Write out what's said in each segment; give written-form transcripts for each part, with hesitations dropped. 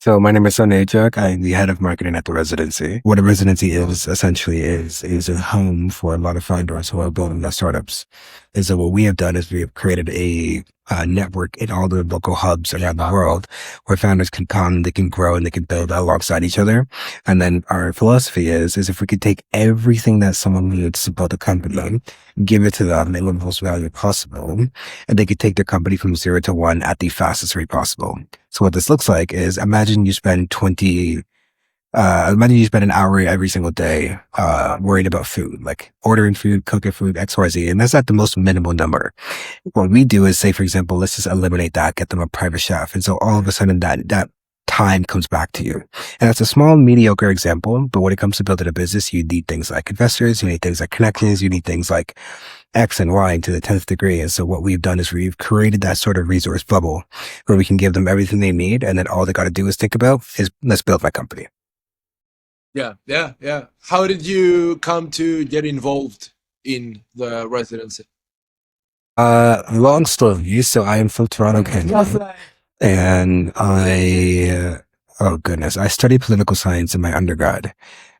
So my name is Sunday Ajak. I'm the head of marketing at The Residency. What a residency is essentially is a home for a lot of founders who are building their startups. And so what we have done is we have created a network in all the local hubs around the world where founders can come, they can grow, and they can build alongside each other. And then our philosophy is if we could take everything that someone needs to build a company, give it to them in the most value possible, and they could take their company from 0 to 1 at the fastest rate possible. So what this looks like is imagine you spend an hour every single day, worrying about food, like ordering food, cooking food, XYZ. And that's not the most minimal number. What we do is say, for example, let's just eliminate that, get them a private chef. And so all of a sudden that time comes back to you. And that's a small, mediocre example. But when it comes to building a business, you need things like investors, you need things like connections, you need things like X and Y to the 10th degree. And so what we've done is we've created that sort of resource bubble where we can give them everything they need. And then all they got to do is think about is let's build my company. Yeah. How did you come to get involved in the residency? Long story. So I am from Toronto, Canada. And oh goodness, I studied political science in my undergrad.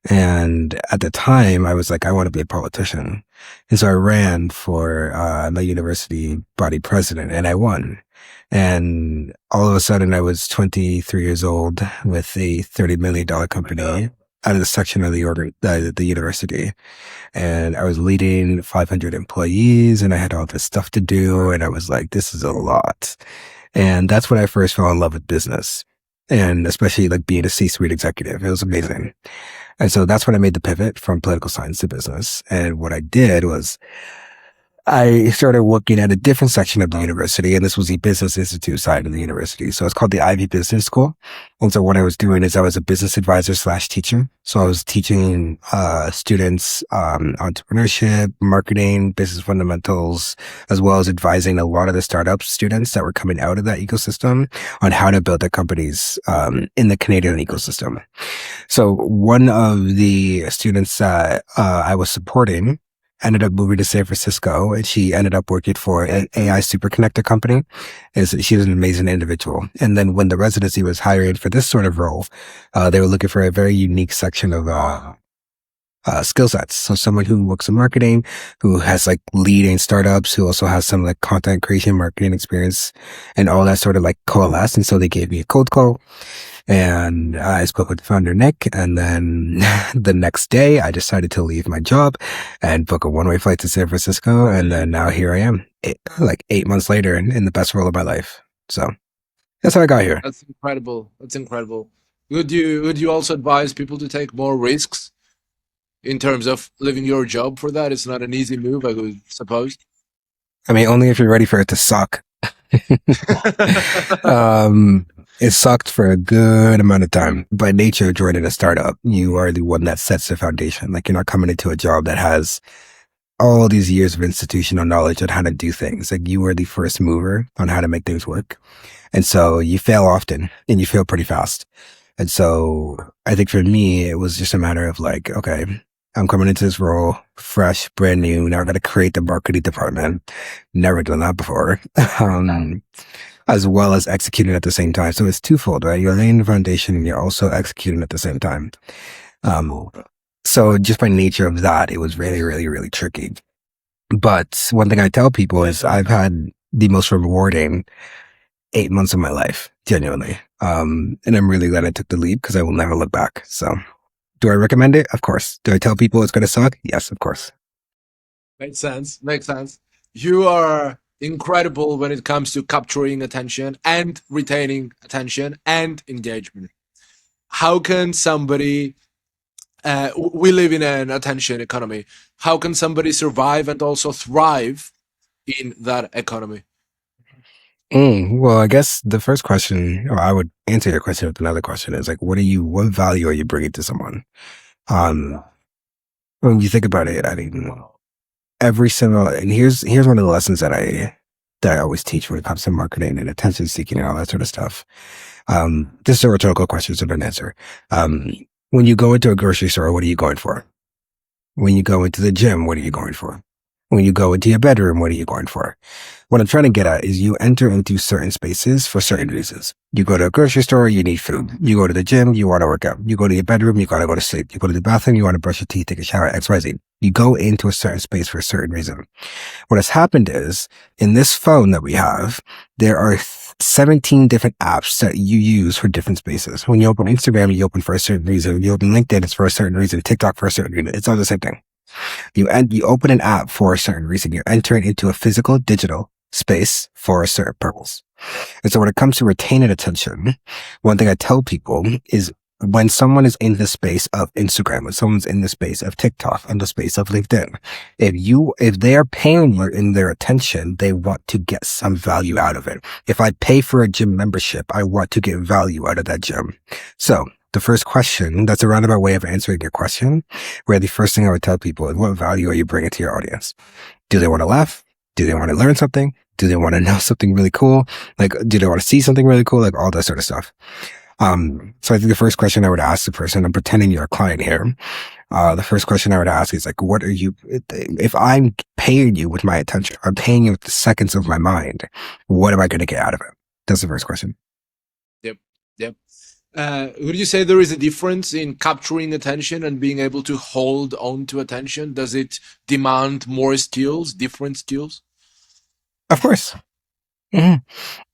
And at the time I was like, I want to be a politician. And so I ran for, my university body president and I won. And all of a sudden I was 23 years old with a $30 million company out of the section of the university. And I was leading 500 employees and I had all this stuff to do. And I was like, this is a lot. And that's when I first fell in love with business and especially like being a C-suite executive. It was amazing. And so that's when I made the pivot from political science to business. And what I did was I started working at a different section of the university, and this was the business institute side of the university. So it's called the Ivy Business School. And so what I was doing is I was a business advisor slash teacher. So I was teaching students entrepreneurship, marketing, business fundamentals, as well as advising a lot of the startup students that were coming out of that ecosystem on how to build their companies in the Canadian ecosystem. So one of the students that I was supporting ended up moving to San Francisco, and she ended up working for an AI superconnector company. She was an amazing individual. And then when the residency was hiring for this sort of role, they were looking for a very unique section of skill sets. So someone who works in marketing, who has like leading startups, who also has some like content creation, marketing experience, and all that sort of like coalesced. And so they gave me a cold call. And I spoke with the founder, Nick. And then the next day I decided to leave my job and book a one-way flight to San Francisco. And then now here I am, 8 months later in the best role of my life. So that's how I got here. That's incredible. Would you also advise people to take more risks in terms of leaving your job for that? It's not an easy move, I would suppose. I mean, only if you're ready for it to suck. It sucked for a good amount of time. By nature, joining a startup, you are the one that sets the foundation. Like you're not coming into a job that has all these years of institutional knowledge on how to do things. Like you are the first mover on how to make things work. And so you fail often and you fail pretty fast. And so I think for me, it was just a matter of like, okay, I'm coming into this role fresh, brand new. Now I got to create the marketing department. Never done that before. As well as executing at the same time. So it's twofold, right? You're laying the foundation and you're also executing at the same time. So just by nature of that, it was really, really, really tricky. But one thing I tell people is I've had the most rewarding 8 months of my life, genuinely. And I'm really glad I took the leap because I will never look back. So do I recommend it? Of course. Do I tell people it's going to suck? Yes, of course. Makes sense. You are incredible when it comes to capturing attention and retaining attention and engagement. How can somebody, we live in an attention economy, how can somebody survive and also thrive in that economy? Well, I guess the first question, or I would answer your question with another question is like, what value are you bringing to someone? When you think about it, I mean, and here's one of the lessons that I always teach when it comes to marketing and attention seeking and all that sort of stuff. This is a rhetorical question, so don't answer. When you go into a grocery store, what are you going for? When you go into the gym, what are you going for? When you go into your bedroom, what are you going for? What I'm trying to get at is you enter into certain spaces for certain reasons. You go to a grocery store, you need food. You go to the gym, you want to work out. You go to your bedroom, you got to go to sleep. You go to the bathroom, you want to brush your teeth, take a shower, XYZ. You go into a certain space for a certain reason. What has happened is in this phone that we have, there are 17 different apps that you use for different spaces. When you open Instagram, you open for a certain reason. When you open LinkedIn, it's for a certain reason. TikTok for a certain reason. It's all the same thing. You open an app for a certain reason. You're entering into a physical, digital space for a certain purpose. And so when it comes to retaining attention, one thing I tell people is when someone is in the space of Instagram, when someone's in the space of TikTok, in the space of LinkedIn, if they are paying in their attention, they want to get some value out of it. If I pay for a gym membership, I want to get value out of that gym. So the first question, that's a roundabout way of answering your question, where the first thing I would tell people is, what value are you bringing to your audience? Do they want to laugh? Do they want to learn something? Do they want to know something really cool? Like, do they want to see something really cool? Like all that sort of stuff. So I think the first question I would ask the person, I'm pretending you're a client here. The first question I would ask is like, what are you, if I'm paying you with my attention, I'm paying you with the seconds of my mind, what am I going to get out of it? That's the first question. Yep. Yep. Would you say there is a difference in capturing attention and being able to hold on to attention? Does it demand more skills, different skills? Of course. Mm-hmm.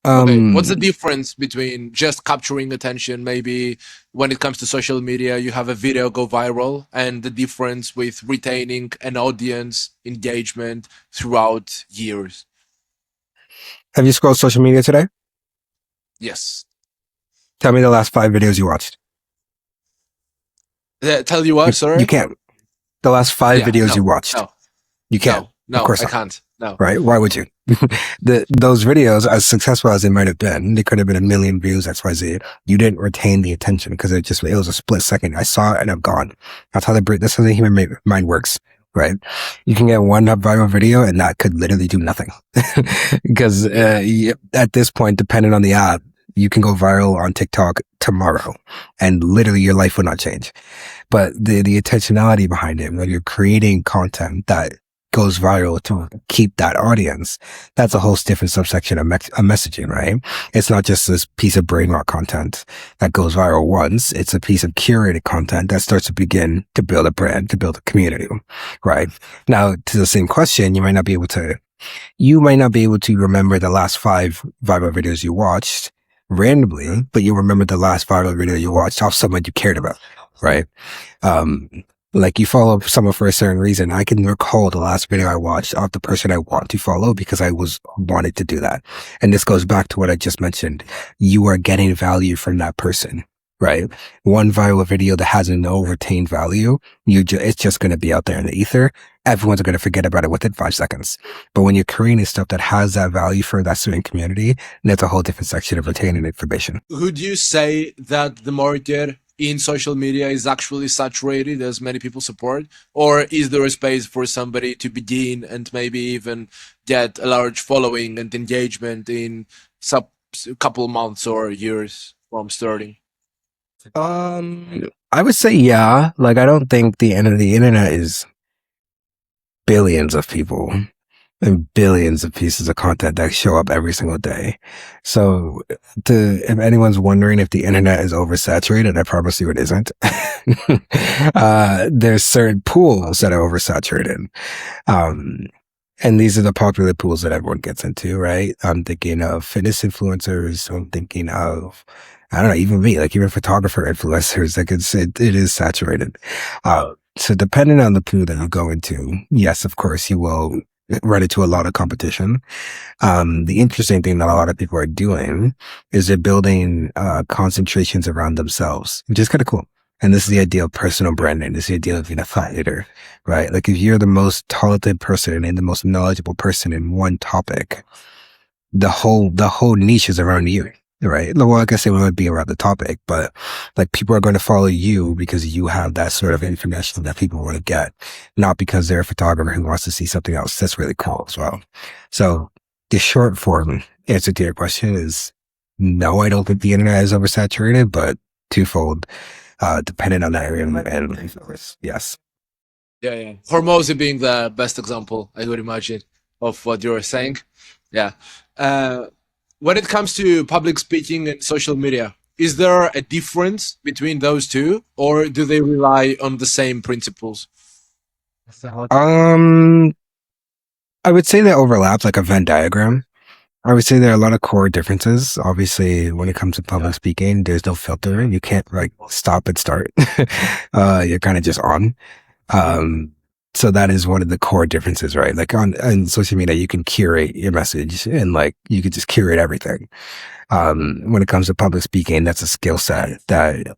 Okay, what's the difference between just capturing attention? Maybe when it comes to social media, you have a video go viral, and the difference with retaining an audience engagement throughout years. Have you scrolled social media today? Yes. Tell me the last 5 videos you watched. Tell you what, sorry? You can't. The last 5 videos you watched. No. You can't. No, of course I not. can't. No. Right? Why would you? Those videos, as successful as they might have been, they could have been 1 million views, XYZ. You didn't retain the attention because it was a split second. I saw it and I'm gone. That's how that's how the human mind works, right? You can get one viral video and that could literally do nothing. Because at this point, depending on the app, you can go viral on TikTok tomorrow and literally your life will not change. But the intentionality behind it, when you're creating content that goes viral to keep that audience, that's a whole different subsection of messaging, right? It's not just this piece of brain rot content that goes viral once. It's a piece of curated content that starts to begin to build a brand, to build a community, right? Now, to the same question, you might not be able to remember the last 5 viral videos you watched randomly, but you remember the last viral video you watched off someone you cared about, right? Like you follow someone for a certain reason. I can recall the last video I watched of the person I want to follow because I wanted to do that. And this goes back to what I just mentioned. You are getting value from that person, right? One viral video that has no retained value, it's just going to be out there in the ether. Everyone's going to forget about it within 5 seconds. But when you're creating stuff that has that value for that certain community, that's a whole different section of retaining information. Would you say that the market in social media is actually saturated, as many people support, or is there a space for somebody to begin and maybe even get a large following and engagement in a couple months or years from starting? I would say yeah. Like I don't think the end of the internet is billions of people and billions of pieces of content that show up every single day. So if anyone's wondering if the internet is oversaturated, I promise you it isn't. There's certain pools that are oversaturated. And these are the popular pools that everyone gets into, right? I'm thinking of fitness influencers. I'm thinking of, I don't know, even me, like even photographer influencers, like it is saturated. So depending on the pool that you go into, yes, of course, you will run into a lot of competition. The interesting thing that a lot of people are doing is they're building concentrations around themselves, which is kind of cool. And this is the idea of personal branding. This is the idea of being a thought leader, right? Like if you're the most talented person and the most knowledgeable person in one topic, the whole niche is around you, right? Well, I guess it would be around the topic, but like people are going to follow you because you have that sort of information that people want to get, not because they're a photographer who wants to see something else that's really cool as well. So the short form answer to your question is no, I don't think the internet is oversaturated, but twofold. Depending on the area and yes. Yeah. Hormozy being the best example, I would imagine, of what you're saying. Yeah. Uh, when it comes to public speaking and social media, is there a difference between those two, or do they rely on the same principles? Um, I would say they overlap like a Venn diagram. I would say there are a lot of core differences. Obviously, when it comes to public speaking, there's no filter. You can't like stop and start. You're kind of just on. Um, so that is one of the core differences, right? Like on social media, you can curate your message and like you could just curate everything. When it comes to public speaking, that's a skill set that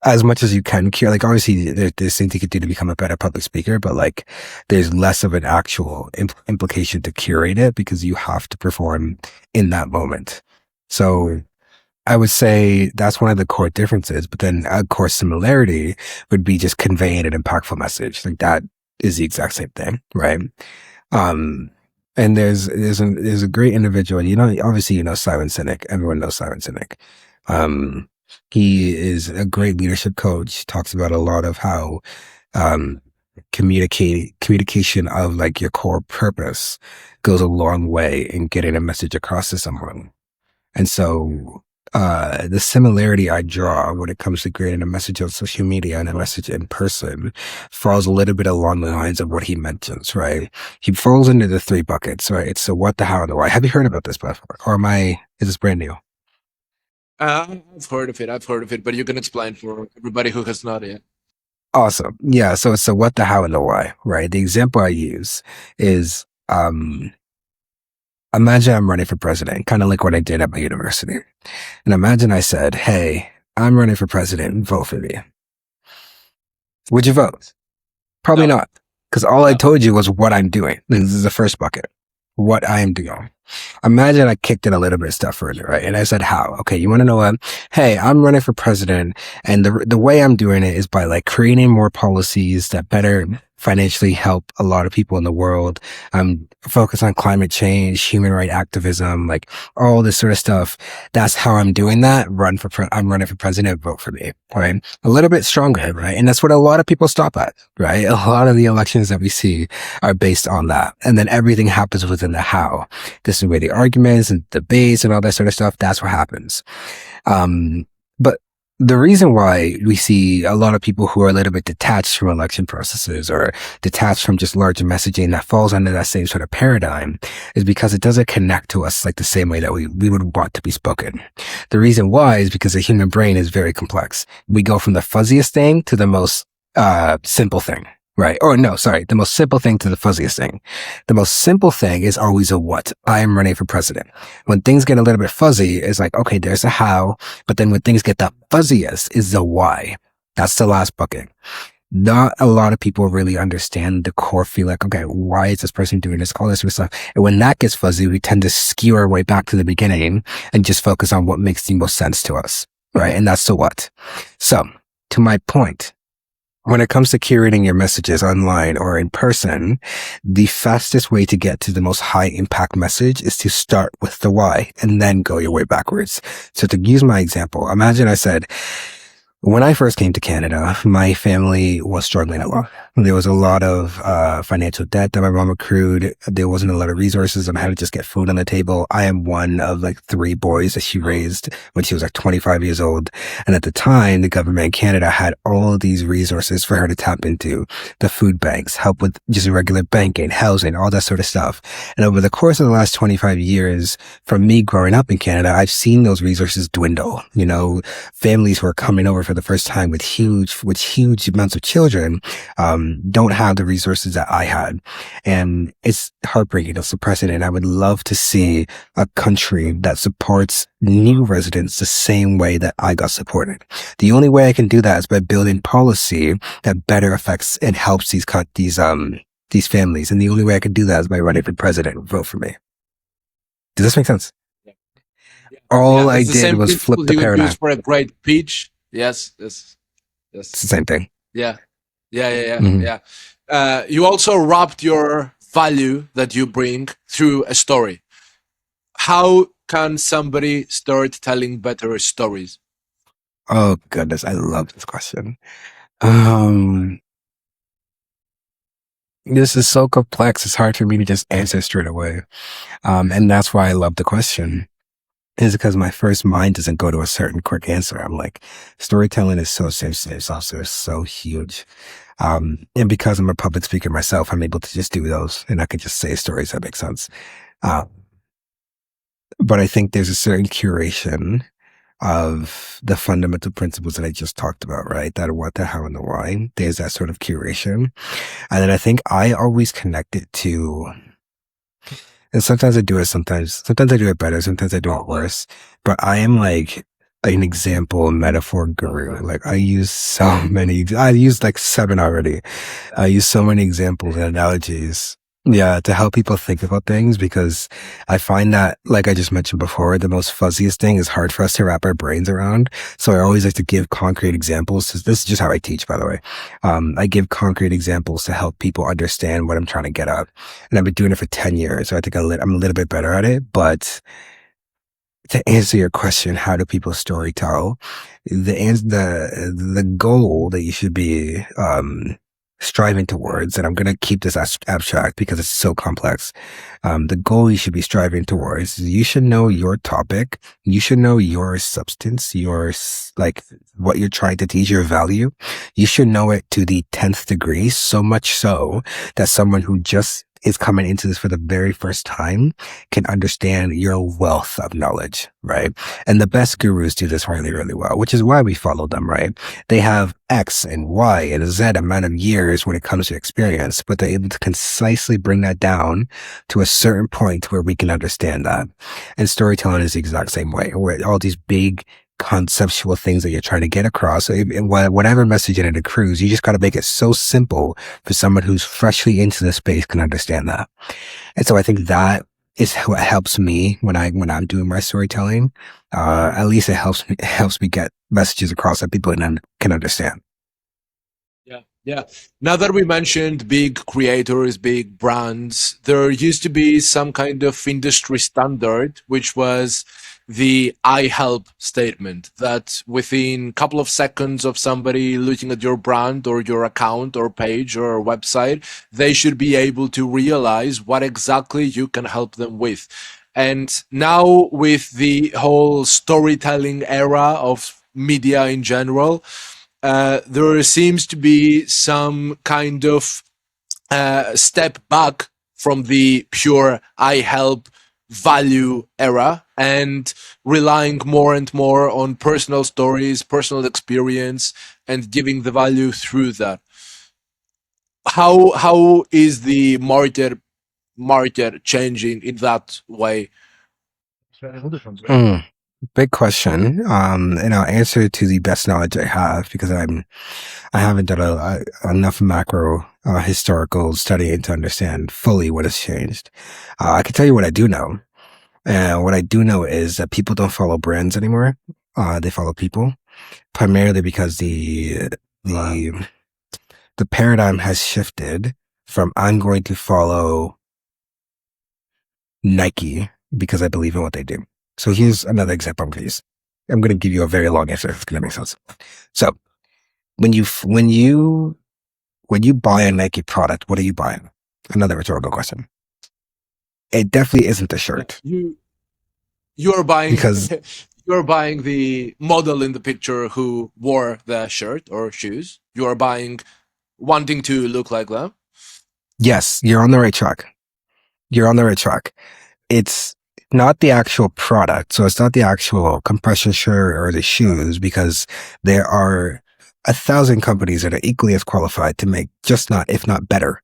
as much as you can cure, like obviously there's things you could do to become a better public speaker, but like there's less of an actual implication to curate it because you have to perform in that moment. So I would say that's one of the core differences, but then a core similarity would be just conveying an impactful message. Like that is the exact same thing, right? Um, and there's a great individual. You know, obviously you know Simon Sinek. Everyone knows Simon Sinek. Um, he is a great leadership coach. Talks about a lot of how um, communication of like your core purpose goes a long way in getting a message across to someone. And so the similarity I draw when it comes to creating a message on social media and a message in person falls a little bit along the lines of what he mentions, right? He falls into the three buckets, right? It's the what, the how, and the why. Have you heard about this before? Or is this brand new? I've heard of it. I've heard of it, but you can explain for everybody who has not yet. Awesome. Yeah. So it's the what, the how, and the why, right? The example I use is, imagine I'm running for president, kind of like what I did at my university. And imagine I said, hey, I'm running for president, vote for me. Would you vote? Probably No, not. Because all I no. told you was what I'm doing. This is the first bucket. What I am doing. Imagine I kicked it a little bit step further, right? And I said, how? Okay, you want to know what? Hey, I'm running for president. And the way I'm doing it is by like creating more policies that better financially help a lot of people in the world. Focus on climate change, human rights activism, like all this sort of stuff. That's how I'm doing that. I'm running for president. Vote for me. Right? A little bit stronger, right? And that's what a lot of people stop at, right? A lot of the elections that we see are based on that. And then everything happens within the how. This is where the arguments and debates and all that sort of stuff, that's what happens. But the reason why we see a lot of people who are a little bit detached from election processes or detached from just larger messaging that falls under that same sort of paradigm is because it doesn't connect to us like the same way that we would want to be spoken. The reason why is because the human brain is very complex. We go from the fuzziest thing to the most simple thing. Right. Or no, sorry. The most simple thing to the fuzziest thing. The most simple thing is always a what. I am running for president. When things get a little bit fuzzy, it's like, okay, there's a how. But then when things get the fuzziest is the why. That's the last bucket. Not a lot of people really understand the core feel like, okay, why is this person doing this? All this sort of stuff. And when that gets fuzzy, we tend to skew our way back to the beginning and just focus on what makes the most sense to us. Right. And that's the what. So to my point, when it comes to curating your messages online or in person, the fastest way to get to the most high impact message is to start with the why and then go your way backwards. So to use my example, imagine I said, when I first came to Canada, my family was struggling a lot. There was a lot of financial debt that my mom accrued. There wasn't a lot of resources on how to just get food on the table. I am one of like three boys that she raised when she was like 25 years old. And at the time, the government in Canada had all of these resources for her to tap into. The food banks, help with just regular banking, housing, all that sort of stuff. And over the course of the last 25 years, from me growing up in Canada, I've seen those resources dwindle. You know, families who are coming over for the first time with huge amounts of children, don't have the resources that I had. And it's heartbreaking. It's depressing. And I would love to see a country that supports new residents the same way that I got supported. The only way I can do that is by building policy that better affects and helps these families. And the only way I can do that is by running for president. Vote for me. Does this make sense? Yeah, All I it's the did same was flip principle the you would use paradigm. for a great pitch. Yes, yes, It's yes. the same thing. Yeah, yeah. Mhm. Yeah. You also wrapped your value that you bring through a story. How can somebody start telling better stories? Oh goodness, I love this question. Um, This is so complex. It's hard for me to just answer straight away. And that's why I love the question. Is because my first mind doesn't go to a certain quick answer. I'm like, storytelling is so sensitive. It's also so huge. And because I'm a public speaker myself, I'm able to just do those and I can just say stories that make sense. Uh, but I think there's a certain curation of the fundamental principles that I just talked about, right? That what, the how, and the why. There's that sort of curation. And then I think I always connect it to, and sometimes I do it, sometimes I do it better, sometimes I do it worse. But I am like an example metaphor guru. Like I use like 7 already. I use so many examples and analogies. Yeah, to help people think about things because I find that, like I just mentioned before, the most fuzziest thing is hard for us to wrap our brains around. So I always like to give concrete examples. This is just how I teach, by the way. I give concrete examples to help people understand what I'm trying to get at. And I've been doing it for 10 years. So I think I'm a little bit better at it. But to answer your question, how do people story tell? The goal that you should be striving towards, and I'm going to keep this abstract because it's so complex. The goal you should be striving towards is you should know your topic. You should know your substance, like what you're trying to teach, your value. You should know it to the 10th degree, so much so that someone who just is coming into this for the very first time can understand your wealth of knowledge, right? And the best gurus do this really, really well, which is why we follow them, right? They have X and Y and Z amount of years when it comes to experience, but they're able to concisely bring that down to a certain point where we can understand that. And storytelling is the exact same way, where all these big conceptual things that you're trying to get across, whatever message it accrues, you just got to make it so simple for someone who's freshly into the space can understand that. And so I think that is what helps me when I'm doing my storytelling. At least it helps me get messages across that people can understand. Yeah, yeah. Now that we mentioned big creators, big brands, there used to be some kind of industry standard, which was the I help statement that within a couple of seconds of somebody looking at your brand or your account or page or website, they should be able to realize what exactly you can help them with. And now with the whole storytelling era of media in general, there seems to be some kind of step back from the pure I help value era and relying more and more on personal stories, personal experience, and giving the value through that. How is the market changing in that way? Mm, big question. And I'll answer to the best knowledge I have because I haven't done enough macro historical studying to understand fully what has changed. I can tell you what I do know. What I do know is that people don't follow brands anymore. They follow people, primarily because the paradigm has shifted from I'm going to follow Nike because I believe in what they do. So here's another example I'm going to use. I'm going to give you a very long answer. It's going to make sense. So when you buy a Nike product, what are you buying? Another rhetorical question. It definitely isn't the shirt. You're buying Because you're buying the model in the picture who wore the shirt or shoes. You are buying wanting to look like them. yes, you're on the right track. You're on the right track. It's not the actual product. So it's not the actual compression shirt or the shoes because there are 1,000 companies that are equally as qualified to make just not, if not better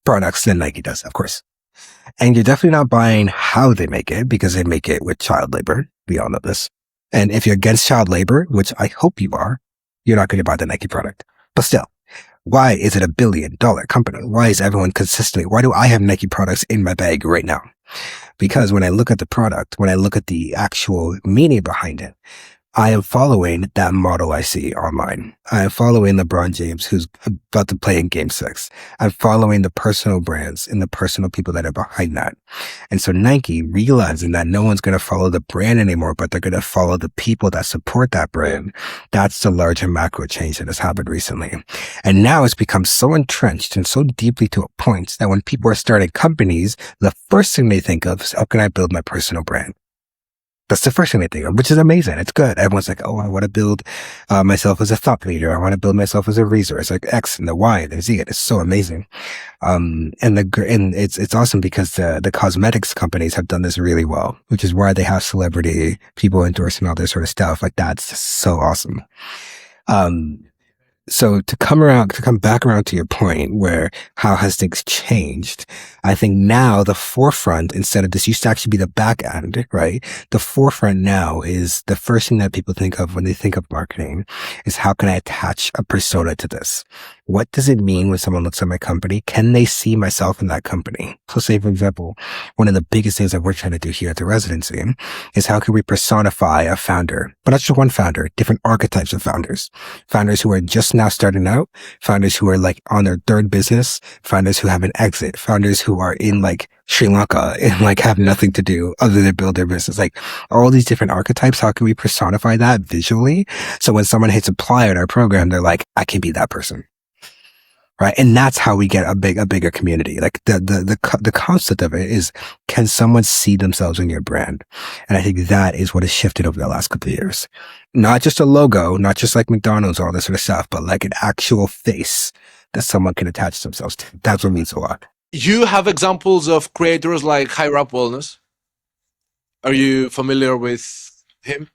products than Nike does, of course. And you're definitely not buying how they make it because they make it with child labor. We all know this. And if you're against child labor, which I hope you are, you're not going to buy the Nike product. But still, why is it $1 billion company? Why is everyone consistently, why do I have Nike products in my bag right now? Because when I look at the product, when I look at the actual meaning behind it, I am following that model I see online. I am following LeBron James, who's about to play in Game 6. I'm following the personal brands and the personal people that are behind that. And so Nike, realizing that no one's going to follow the brand anymore, but they're going to follow the people that support that brand. That's the larger macro change that has happened recently. And now it's become so entrenched and so deeply to a point that when people are starting companies, the first thing they think of is, how can I build my personal brand? That's the first thing they think of, which is amazing. It's good. Everyone's like, oh, I want to build myself as a thought leader. I want to build myself as a resource, like X and the Y and the Z. It's so amazing. And it's awesome because the cosmetics companies have done this really well, which is why they have celebrity people endorsing all this sort of stuff. Like that's just so awesome. So to come back around to your point where how has things changed? I think now the forefront, instead of this used to actually be the back end, right? The forefront now is the first thing that people think of when they think of marketing is how can I attach a persona to this? What does it mean when someone looks at my company? Can they see myself in that company? So say, for example, one of the biggest things that we're trying to do here at the residency is how can we personify a founder, but not just one founder, different archetypes of founders who are just now starting out, founders who are like on their third business, founders who have an exit, founders who are in like Sri Lanka and like have nothing to do other than build their business. Like all these different archetypes, how can we personify that visually? So when someone hits apply in our program, they're like, I can be that person. Right. And that's how we get a bigger community. Like the concept of it is, can someone see themselves in your brand? And I think that is what has shifted over the last couple of years. Not just a logo, not just like McDonald's or all this sort of stuff, but like an actual face that someone can attach themselves to. That's what means a lot. You have examples of creators like Higher Up Wellness. Are you familiar with him?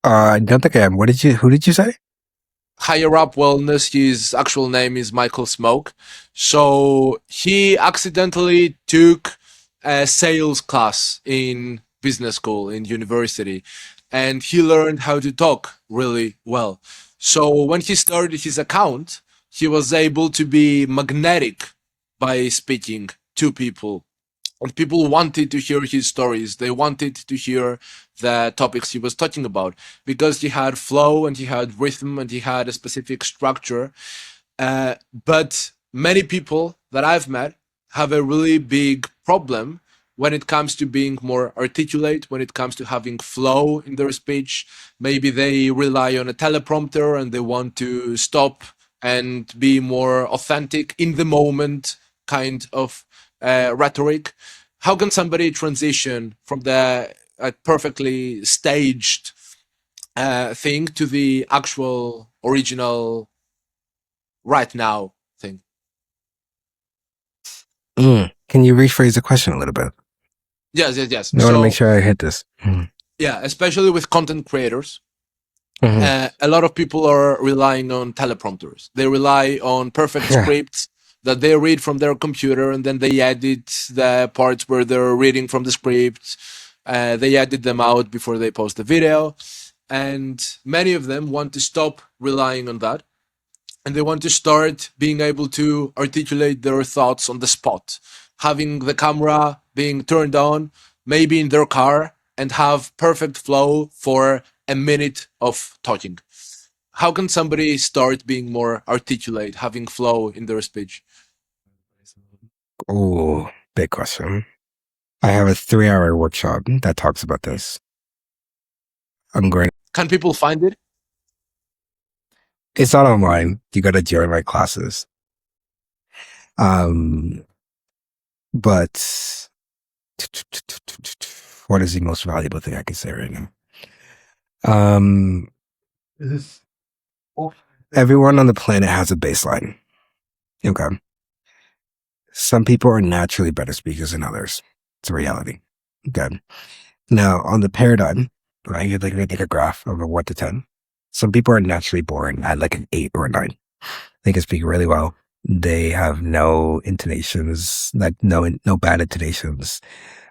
I don't think I am. Who did you say? Higher Up Wellness, his actual name is Michael Smoke. So he accidentally took a sales class in business school, in university, and he learned how to talk really well. So when he started his account, he was able to be magnetic by speaking to people. And people wanted to hear his stories. They wanted to hear the topics he was talking about because he had flow and he had rhythm and he had a specific structure. But many people that I've met have a really big problem when it comes to being more articulate, when it comes to having flow in their speech. Maybe they rely on a teleprompter and they want to stop and be more authentic in the moment kind of rhetoric. How can somebody transition from the perfectly staged thing to the actual original right now thing? Can you rephrase the question a little bit? Yes, yes, yes. I want to make sure I hit this. Yeah, especially with content creators, Mm-hmm. a lot of people are relying on teleprompters. They rely on perfect Yeah. scripts that they read from their computer, and then they edit the parts where they're reading from the script. They edit them out before they post the video. And many of them want to stop relying on that. And they want to start being able to articulate their thoughts on the spot, having the camera being turned on, maybe in their car, and have perfect flow for a minute of talking. How can somebody start being more articulate, having flow in their speech? Oh, big question. I have a 3-hour workshop that talks about this. I'm going. Can people find it? It's not online. You got to join my classes. But what is the most valuable thing I can say right now? Everyone on the planet has a baseline. Okay. Some people are naturally better speakers than others. It's a reality. Okay. Now, on the paradigm, right, you're like, take a graph of a 1 to 10. Some people are naturally boring at like an 8 or a 9. They can speak really well. They have no intonations, like no bad intonations.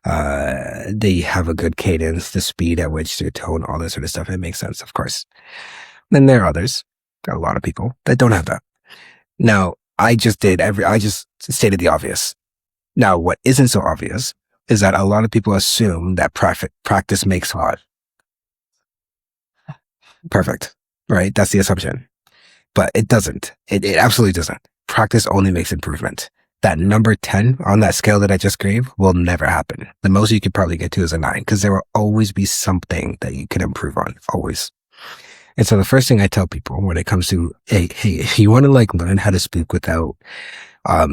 They have a good cadence, the speed at which they tone, all this sort of stuff. It makes sense, of course. Then there are others, a lot of people that don't have that. Now, I just stated the obvious. Now, what isn't so obvious is that a lot of people assume that practice makes hard. Perfect. Right? That's the assumption. But it doesn't. It absolutely doesn't. Practice only makes improvement. That number 10 on that scale that I just gave will never happen. The most you could probably get to is a 9 because there will always be something that you can improve on. Always. And so the first thing I tell people when it comes to, hey, if you want to like learn how to speak without a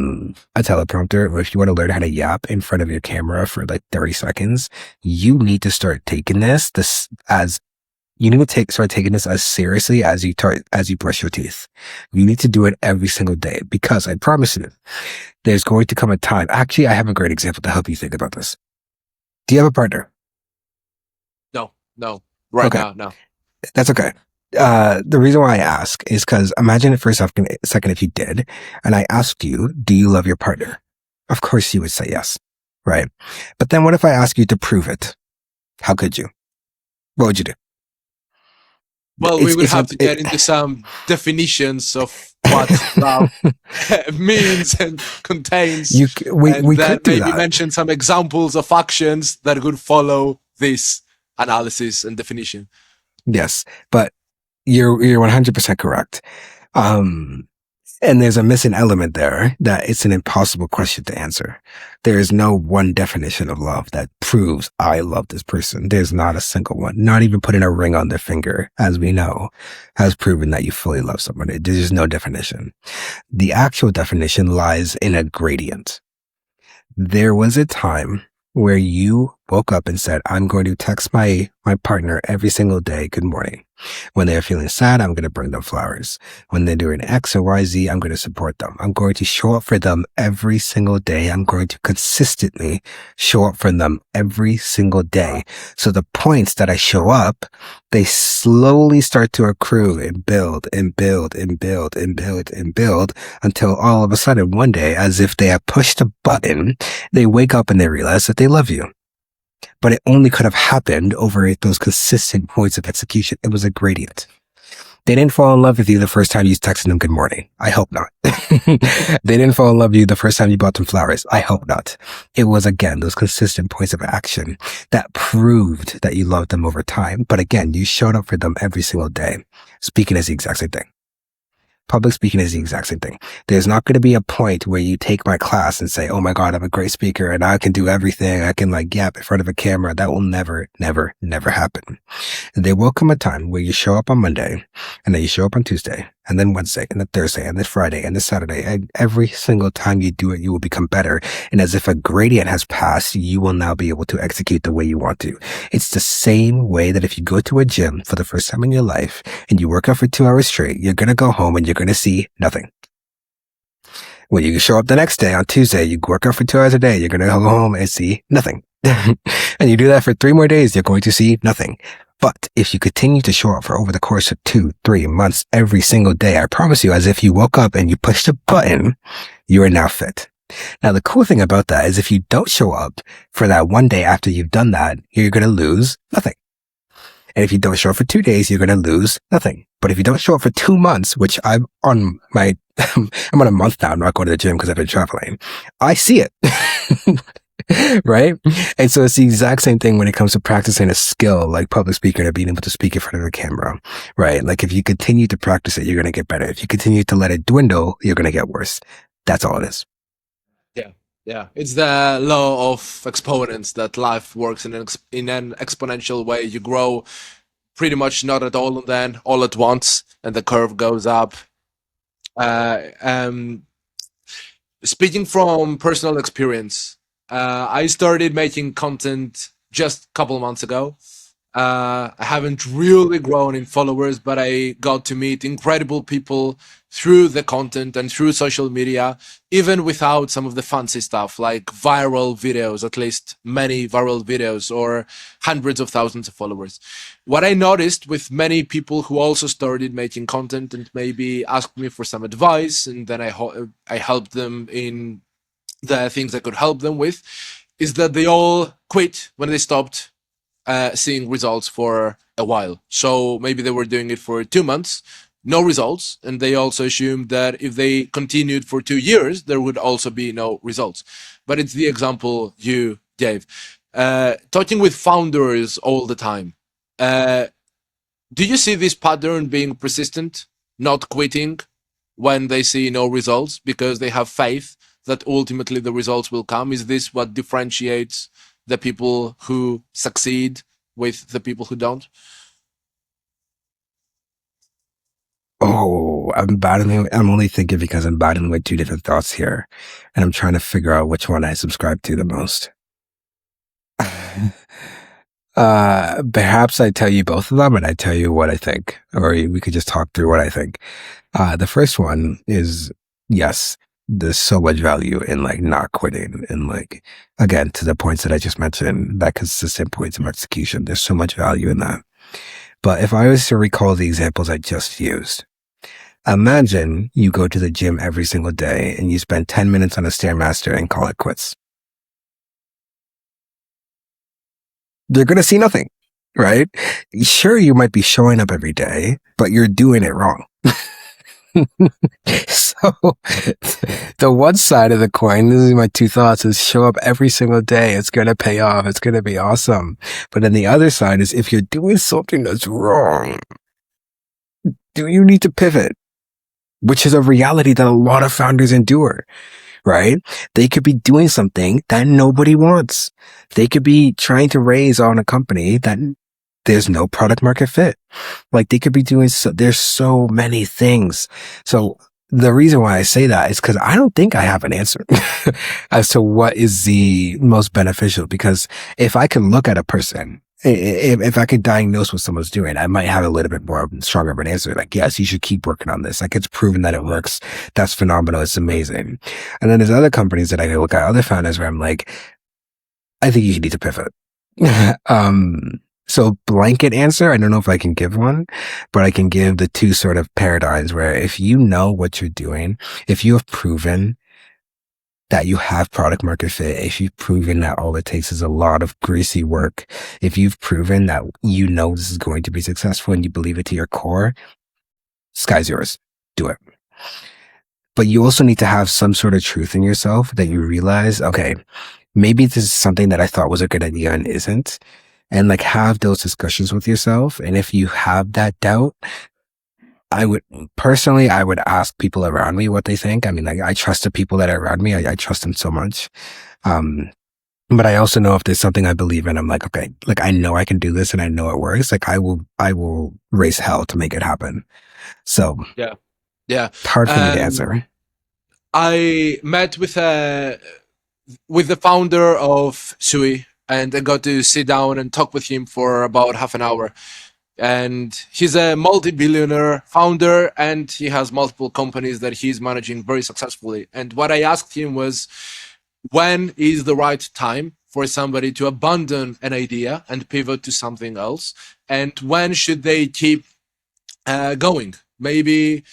teleprompter, or if you want to learn how to yap in front of your camera for like 30 seconds, you need to start taking this as you need to start taking this as seriously as you brush your teeth. You need to do it every single day because I promise you, there's going to come a time. Actually, I have a great example to help you think about this. Do you have a partner? No, no, right Okay, now, no. that's okay. The reason why I ask is because imagine it for a second if you did, and I asked you, do you love your partner? Of course you would say yes, right? But then what if I ask you to prove it? How could you? What would you do? Well, we would have to get into some definitions of what love means and contains, and we then could do maybe that. mention some examples of actions that would follow this analysis and definition. Yes, but you're 100% correct. Um, and there's a missing element there that it's an impossible question to answer. There is no one definition of love that proves I love this person. There's not a single one. Not even putting a ring on their finger, as we know, has proven that you fully love somebody. There's no definition. The actual definition lies in a gradient. There was a time where you woke up and said, I'm going to text my partner every single day, good morning. When they're feeling sad, I'm going to bring them flowers. When they're doing X or Y, Z, I'm going to support them. I'm going to show up for them every single day. I'm going to consistently show up for them every single day. So the points that I show up, they slowly start to accrue and build and build and build and build and build until all of a sudden one day, as if they have pushed a button, they wake up and they realize that they love you. But it only could have happened over those consistent points of execution. It was a gradient. They didn't fall in love with you the first time you texted them good morning. I hope not. They didn't fall in love with you the first time you bought them flowers. I hope not. It was, again, those consistent points of action that proved that you loved them over time. But again, you showed up for them every single day. Speaking is the exact same thing. Public speaking is the exact same thing. There's not going to be a point where you take my class and say, oh my God, I'm a great speaker and I can do everything. I can like yap in front of a camera. That will never, never, never happen. There will come a time where you show up on Monday and then you show up on Tuesday and then Wednesday and then Thursday and then Friday and then Saturday. And every single time you do it, you will become better. And as if a gradient has passed, you will now be able to execute the way you want to. It's the same way that if you go to a gym for the first time in your life and you work out for 2 hours straight, you're going to go home and you're going to see nothing. When you show up the next day on Tuesday, you work out for 2 hours a day, you're going to go home and see nothing. And you do that for 3 more days, you're going to see nothing. But if you continue to show up for over the course of 2, 3 months, every single day, I promise you, as if you woke up and you pushed a button, you are now fit. Now, the cool thing about that is if you don't show up for that one day after you've done that, you're going to lose nothing. And if you don't show up for 2 days, you're going to lose nothing. But if you don't show up for 2 months, which I'm on my, I'm on a month now, I'm not going to the gym because I've been traveling. I see it. Right? And so it's the exact same thing when it comes to practicing a skill like public speaking or being able to speak in front of a camera, right? Like if you continue to practice it, you're going to get better. If you continue to let it dwindle, you're going to get worse. That's all it is. Yeah, yeah. It's the law of exponents that life works in an exponential way. You grow pretty much not at all and then all at once, and the curve goes up. Uh, um, Speaking from personal experience, I started making content just a couple months ago. I haven't really grown in followers, but I got to meet incredible people through the content and through social media, even without some of the fancy stuff like viral videos, at least many viral videos or hundreds of thousands of followers. What I noticed with many people who also started making content and maybe asked me for some advice, and then I helped them in the things I could help them with, is that they all quit when they stopped seeing results for a while. So maybe they were doing it for 2 months, no results, and they also assumed that if they continued for 2 years, there would also be no results. But it's the example you gave. Talking with founders all the time, uh, Do you see this pattern being persistent, not quitting when they see no results because they have faith that ultimately the results will come? Is this what differentiates the people who succeed with the people who don't? Oh, I'm only thinking because I'm battling with two different thoughts here, and I'm trying to figure out which one I subscribe to the most. Perhaps I tell you both of them and I tell you what I think, or we could just talk through what I think. The first one is yes, there's so much value in like not quitting and like, again, to the points that I just mentioned, that consistent points of execution. There's so much value in that. But if I was to recall the examples I just used, imagine you go to the gym every single day and you spend 10 minutes on a Stairmaster and call it quits. They're going to see nothing, right? Sure, you might be showing up every day, but you're doing it wrong. So the one side of the coin, this is my two thoughts, is show up every single day. It's going to pay off. It's going to be awesome. But then the other side is if you're doing something that's wrong, do you need to pivot? Which is a reality that a lot of founders endure, right? They could be doing something that nobody wants. They could be trying to raise on a company that there's no product market fit. Like they could be doing there's so many things. So the reason why I say that is because I don't think I have an answer as to what is the most beneficial. Because if I can look at a person, if I could diagnose what someone's doing, I might have a little bit more stronger of an answer. Like, yes, you should keep working on this. Like it's proven that it works. That's phenomenal. It's amazing. And then there's other companies that I look at, other founders where I'm like, I think you need to pivot. So blanket answer, I don't know if I can give one, but I can give the two sort of paradigms where if you know what you're doing, if you have proven that you have product market fit, if you've proven that all it takes is a lot of greasy work, if you've proven that you know this is going to be successful and you believe it to your core, sky's yours. Do it. But you also need to have some sort of truth in yourself that you realize, okay, maybe this is something that I thought was a good idea and isn't. And like have those discussions with yourself. And if you have that doubt, I would ask people around me what they think. I mean, like I trust the people that are around me. I trust them so much. But I also know if there's something I believe in, I'm like, okay, like I know I can do this and I know it works. Like I will raise hell to make it happen. So Yeah. Yeah. hard for me to answer. I met with the founder of Sui and I got to sit down and talk with him for about half an hour. And he's a multi-billionaire founder and he has multiple companies that he's managing very successfully. And what I asked him was, when is the right time for somebody to abandon an idea and pivot to something else? And when should they keep going? Maybe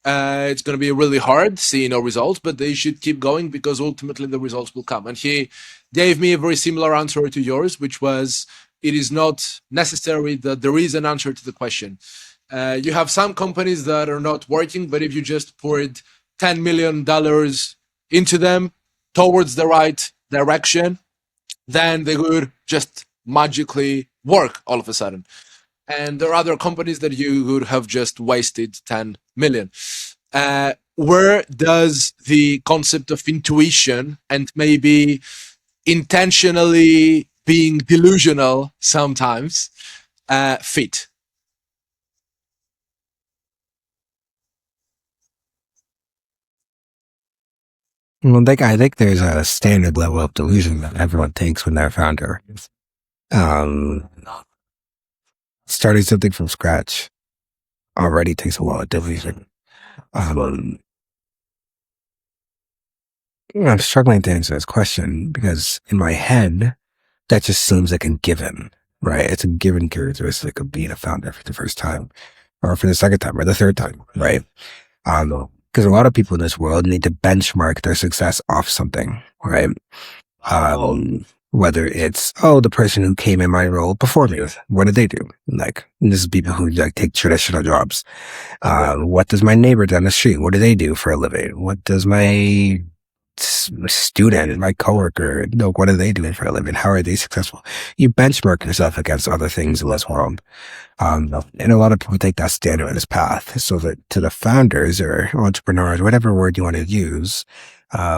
it's going to be really hard seeing no results, but they should keep going because ultimately the results will come. And he gave me a very similar answer to yours, which was, it is not necessary that there is an answer to the question. You have some companies that are not working, but if you just poured $10 million into them towards the right direction, then they would just magically work all of a sudden. And there are other companies that you would have just wasted 10 million. Where does the concept of intuition and maybe intentionally being delusional sometimes fit? Well, like I think there's a standard level of delusion that everyone takes when they're a founder. Um, Starting something from scratch already takes a lot of delusion. Um, I'm struggling to answer this question because in my head, that just seems like a given, right? It's a given characteristic of being a founder for the first time or for the second time or the third time, right? Because a lot of people in this world need to benchmark their success off something, right? Whether it's, oh, the person who came in my role before me, what did they do? Like, this is people who like take traditional jobs. What does my neighbor down the street, what do they do for a living? What does my student, my coworker, what are they doing for a living? How are they successful? You benchmark yourself against other things in this world. And a lot of people take that standardized path. So that to the founders or entrepreneurs, whatever word you want to use,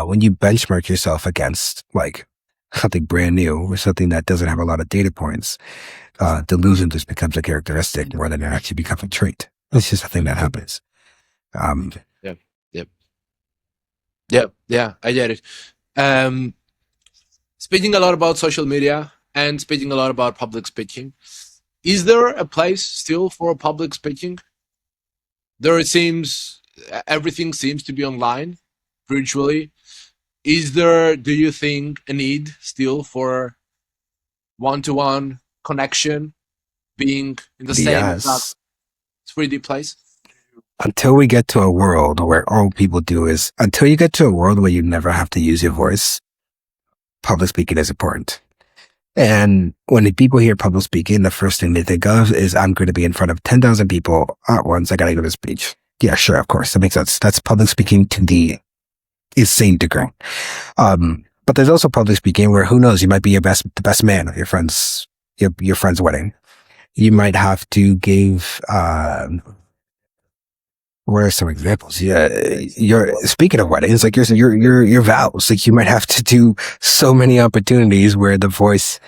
when you benchmark yourself against like something brand new or something that doesn't have a lot of data points, delusion just becomes a characteristic more than it actually becomes a trait. It's just a thing that happens. Yeah, yep, yeah. I get it. Speaking a lot about social media and speaking a lot about public speaking, is there a place still for public speaking? There seems everything seems to be online, virtually. Is there, do you think, a need still for one-to-one connection, being in the same Yes. 3D place? Until we get to a world where all people do is, until you get to a world where you never have to use your voice, public speaking is important. And when the people hear public speaking, the first thing they think of is, I'm going to be in front of 10,000 people at once. I got to give a speech. Yeah, sure. Of course. That makes sense. That's public speaking to the insane degree. But there's also public speaking where, who knows, you might be the best man at your friend's wedding. You might have to give, what are some examples? Yeah, you're speaking of weddings, like your vows. Like you might have to do so many opportunities where the voice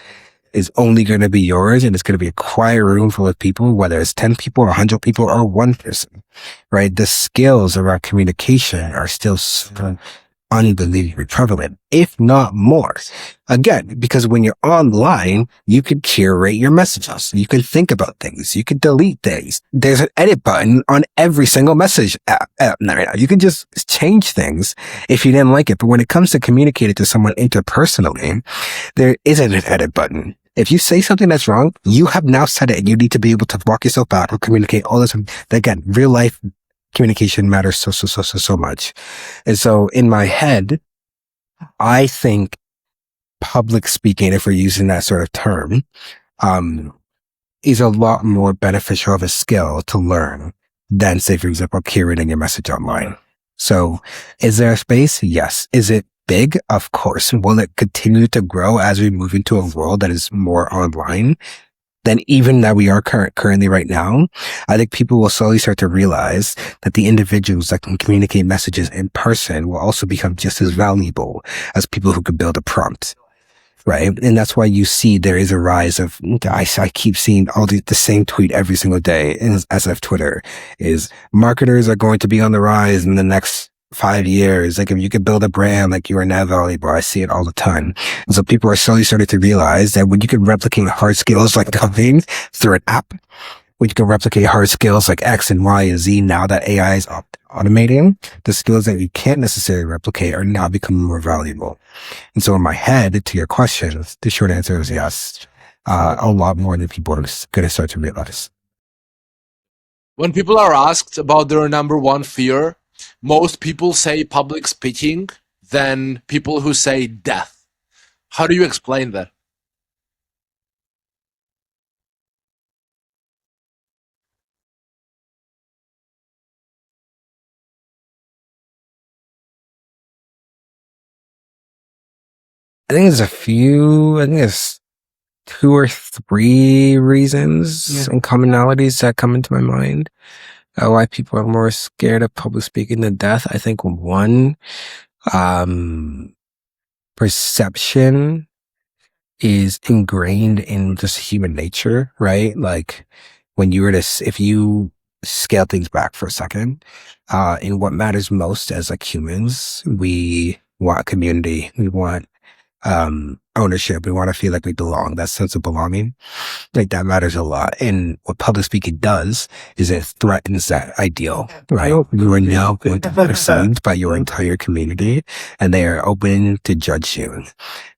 is only going to be yours, and it's going to be a quiet room full of people, whether it's 10 people or 100 people or one person, right? The skills of our communication are still so unbelievably prevalent, if not more. Again, because when you're online, you can curate your messages. You can think about things. You can delete things. There's an edit button on every single message app right now. You can just change things if you didn't like it. But when it comes to communicating to someone interpersonally, there isn't an edit button. If you say something that's wrong, you have now said it, and you need to be able to walk yourself back or communicate all this. Again, real life communication matters so much. And so in my head, I think public speaking, if we're using that sort of term, is a lot more beneficial of a skill to learn than, say, for example, curating your message online. So is there a space? Yes. Is it big? Of course. Will it continue to grow as we move into a world that is more online than even that we are currently right now? I think people will slowly start to realize that the individuals that can communicate messages in person will also become just as valuable as people who could build a prompt. Right. And that's why you see there is a rise of, I keep seeing all the same tweet every single day as of Twitter is marketers are going to be on the rise in the next 5 years. Like if you could build a brand, like you are now valuable. I see it all the time. And so people are slowly starting to realize that when you can replicate hard skills like coding through an app, when you can replicate hard skills like X and Y and Z, now that AI is automating, the skills that you can't necessarily replicate are now becoming more valuable. And so in my head, to your question, the short answer is yes. A lot more than people are going to start to realize. When people are asked about their number one fear, most people say public speaking than people who say death. How do you explain that? I think there's 2 or 3 reasons and commonalities that come into my mind. Why people are more scared of public speaking than death. I think one, perception is ingrained in just human nature, right? Like when you were to, if you scale things back for a second, in what matters most as like humans, we want community. We want ownership. We want to feel like we belong. That sense of belonging, like that matters a lot. And what public speaking does is it threatens that ideal, right? You are now going to be perceived by your entire community, and they are open to judge you.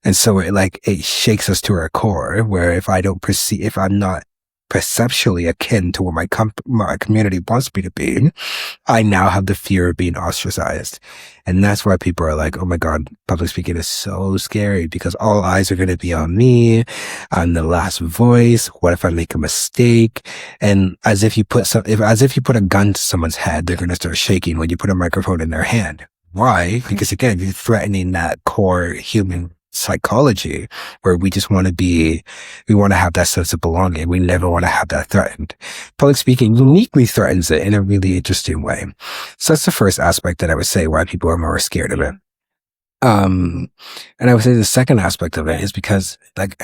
And so it shakes us to our core, where if I'm not perceptually akin to what my community wants me to be, I now have the fear of being ostracized. And that's why people are like, oh my God, public speaking is so scary because all eyes are going to be on me. I'm the last voice. What if I make a mistake? And as if you put a gun to someone's head, they're going to start shaking when you put a microphone in their hand. Why? Because again, you're threatening that core human psychology where we just want to we want to have that sense of belonging. We never want to have that threatened. Public speaking uniquely threatens it in a really interesting way. So that's the first aspect that I would say why people are more scared of it. Um, and I would say the second aspect of it is because, like,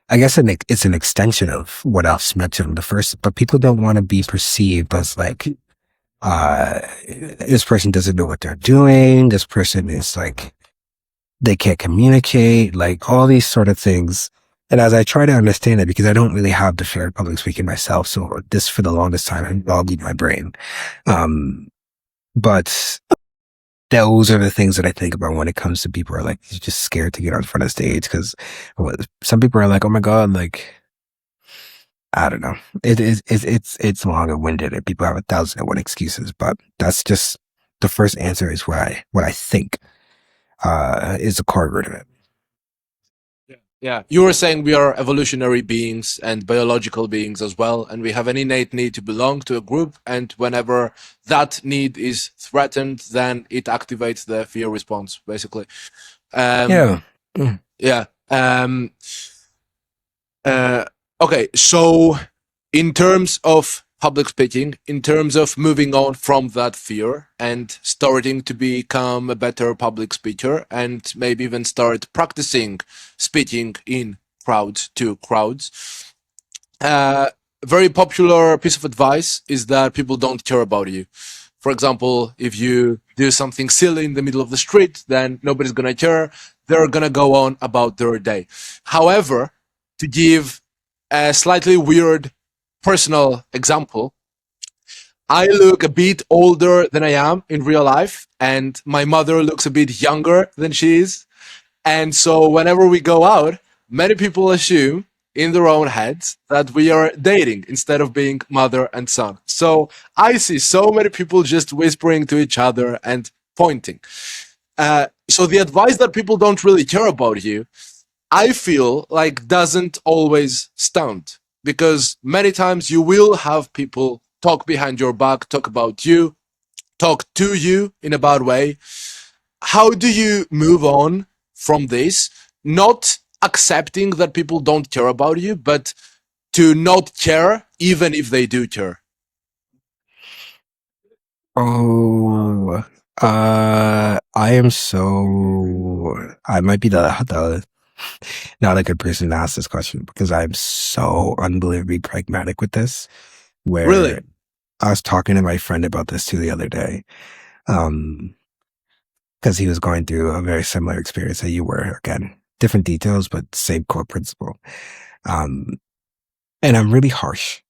I guess it's an extension of what I've mentioned the first, but people don't want to be perceived as like, uh, this person doesn't know what they're doing. This person is like, they can't communicate, like all these sort of things. And as I try to understand it, because I don't really have the fear of public speaking myself, so this for the longest time involved in my brain. Um, but those are the things that I think about when it comes to people who are like just scared to get on front of stage because some people are like, oh my god, like I don't know, it's long and winded and people have 1,001 excuses, but that's just the first answer is what I think is the core root of it. Yeah, you were saying we are evolutionary beings and biological beings as well, and we have an innate need to belong to a group. And whenever that need is threatened, then it activates the fear response, basically. Yeah. Mm. Yeah. Okay. So, in terms of public speaking, in terms of moving on from that fear and starting to become a better public speaker, and maybe even start practicing speaking in crowds to crowds. A very popular piece of advice is that people don't care about you. For example, if you do something silly in the middle of the street, then nobody's gonna care. They're gonna go on about their day. However, to give a slightly weird personal example, I look a bit older than I am in real life, and my mother looks a bit younger than she is. And so whenever we go out, many people assume in their own heads that we are dating instead of being mother and son. So I see so many people just whispering to each other and pointing. So the advice that people don't really care about you, I feel like doesn't always stand because many times you will have people talk behind your back, talk about you, talk to you in a bad way. How do you move on from this? Not accepting that people don't care about you, but to not care even if they do care. Oh, I am I might be the not a good person to ask this question because I'm so unbelievably pragmatic with this. Really? Where I was talking to my friend about this too the other day, um, because he was going through a very similar experience that you were. Again, different details, but same core principle. Um, and I'm really harsh.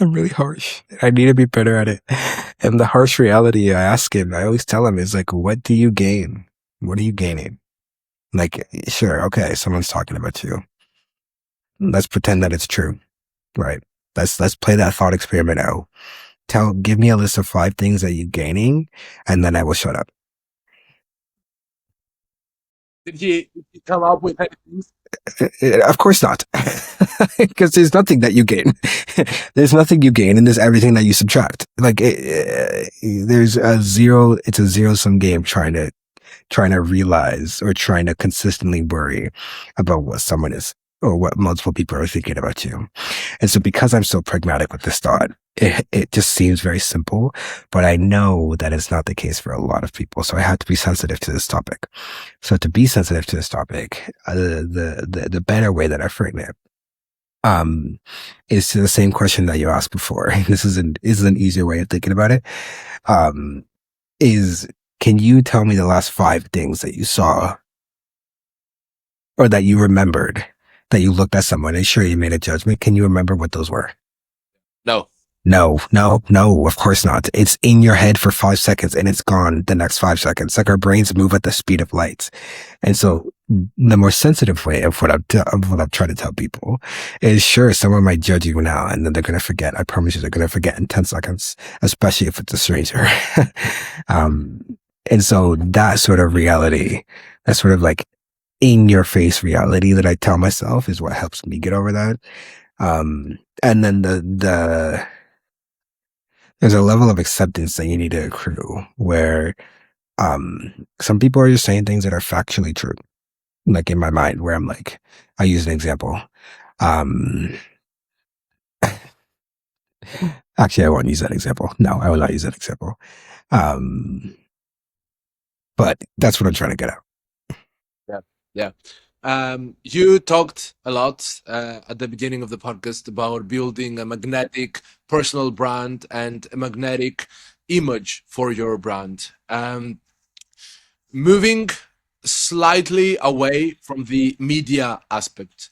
I'm really harsh. I need to be better at it. And the harsh reality I ask him, I always tell him is like, what do you gain? What are you gaining? Like, sure, okay, someone's talking about you. Let's pretend that it's true, right? Let's play that thought experiment out. Give me a list of 5 things that you're gaining, and then I will shut up. Did he come up with anything? Of course not, because there's nothing that you gain. There's nothing you gain, and there's everything that you subtract. Like there's a zero. It's a zero sum game trying to realize or trying to consistently worry about what someone is or what multiple people are thinking about you. And so because I'm so pragmatic with this thought, it just seems very simple, but I know that it's not the case for a lot of people. So I have to be sensitive to this topic. So to be sensitive to this topic, the better way that I frame it, is to the same question that you asked before. This is an easier way of thinking about it. Is can you tell me the last 5 things that you saw or that you remembered that you looked at someone and sure you made a judgment? Can you remember what those were? No. No, no, no, of course not. It's in your head for 5 seconds and it's gone the next 5 seconds. Like our brains move at the speed of light. And so the more sensitive way of what I'm trying to tell people is sure, someone might judge you now and then they're going to forget. I promise you they're going to forget in 10 seconds, especially if it's a stranger. And so that sort of reality, that sort of like in your face reality that I tell myself is what helps me get over that. And then there's a level of acceptance that you need to accrue where Some people are just saying things that are factually true, like in my mind, where I'm like, I use an example. Um, Actually, I won't use that example. No, I will not use that example. Um, but that's what I'm trying to get at. Yeah. Yeah. You talked a lot at the beginning of the podcast about building a magnetic personal brand and a magnetic image for your brand. Moving slightly away from the media aspect,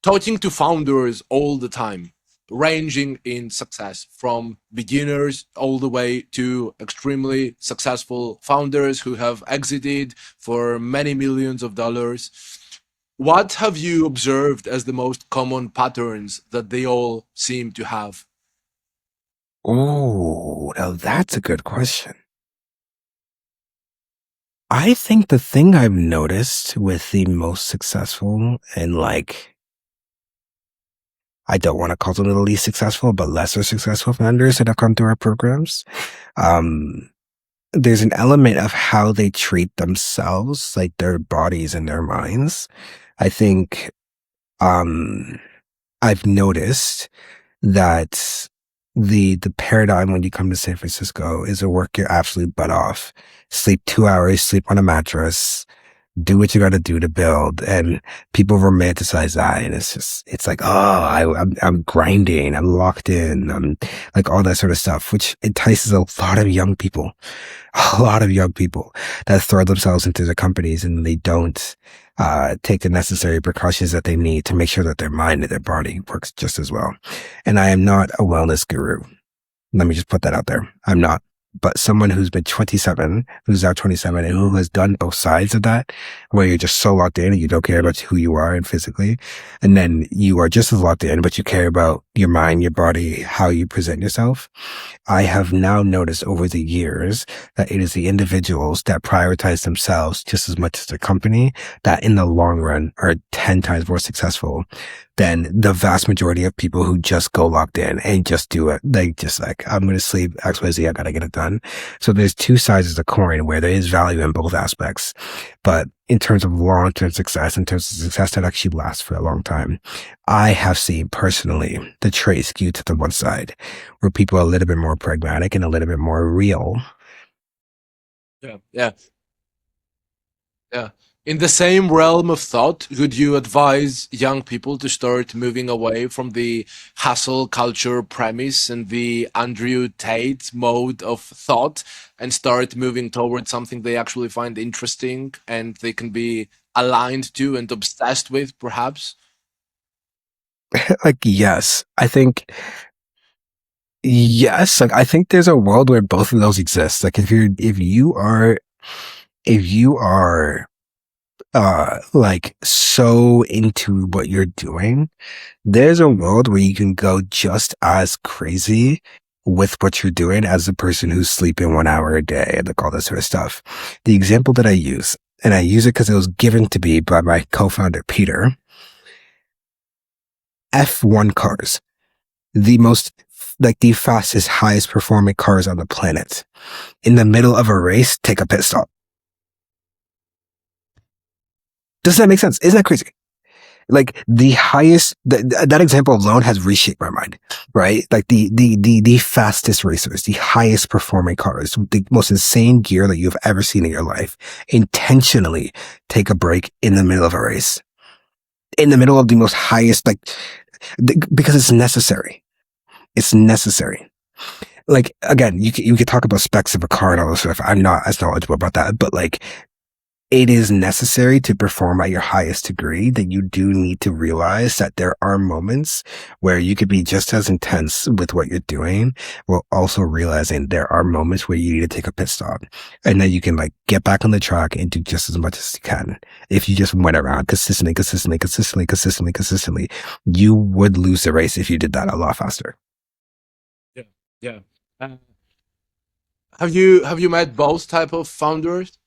talking to founders all the time, ranging in success from beginners all the way to extremely successful founders who have exited for many millions of dollars. What have you observed as the most common patterns that they all seem to have? Oh, now that's a good question. I think the thing I've noticed with the most successful and like, I don't want to call them the least successful, but lesser successful founders that have come through our programs. Um, there's an element of how they treat themselves, like their bodies and their minds. I think, um, I've noticed that the paradigm when you come to San Francisco is to work your absolute butt off, sleep 2 hours, sleep on a mattress, do what you got to do to build, and people romanticize that, and it's like, oh, I'm grinding, I'm locked in, I'm like all that sort of stuff, which entices a lot of young people, a lot of young people that throw themselves into the companies and they don't take the necessary precautions that they need to make sure that their mind and their body works just as well. And I am not a wellness guru. Let me just put that out there. I'm not. But someone who's been 27, who's now 27, and who has done both sides of that, where you're just so locked in and you don't care about who you are and physically, and then you are just as locked in, but you care about your mind, your body, how you present yourself. I have now noticed over the years that it is the individuals that prioritize themselves just as much as the company that in the long run are 10 times more successful than the vast majority of people who just go locked in and just do it. Like, just like, I'm going to sleep XYZ, I got to get it done. So there's two sides of the coin where there is value in both aspects. But in terms of long-term success, in terms of success that actually lasts for a long time, I have seen personally the trait skewed to the one side where people are a little bit more pragmatic and a little bit more real. Yeah. Yeah. Yeah. In the same realm of thought, would you advise young people to start moving away from the hustle culture premise and the Andrew Tate mode of thought and start moving towards something they actually find interesting and they can be aligned to and obsessed with, perhaps? Like, yes, I think, yes, like, I think there's a world where both of those exist. Like, if you are, like so into what you're doing, there's a world where you can go just as crazy with what you're doing as the person who's sleeping 1 hour a day and like all that sort of stuff. The example that I use, and I use it because it was given to me by my co-founder, Peter, F1 cars, the most, like the fastest, highest performing cars on the planet. In the middle of a race, take a pit stop. Does that make sense? Isn't that crazy? Like the highest, that example alone has reshaped my mind, right? Like the fastest racers, the highest performing cars, the most insane gear that you've ever seen in your life, intentionally take a break in the middle of a race, in the middle of the most highest, like, because it's necessary. It's necessary. Like, again, you could talk about specs of a car and all this stuff. I'm not as knowledgeable about that, but like, it is necessary to perform at your highest degree that you do need to realize that there are moments where you could be just as intense with what you're doing while also realizing there are moments where you need to take a pit stop and then you can like get back on the track and do just as much as you can. If you just went around consistently, you would lose the race if you did that a lot faster. Yeah. Yeah. Uh, have you met both type of founders?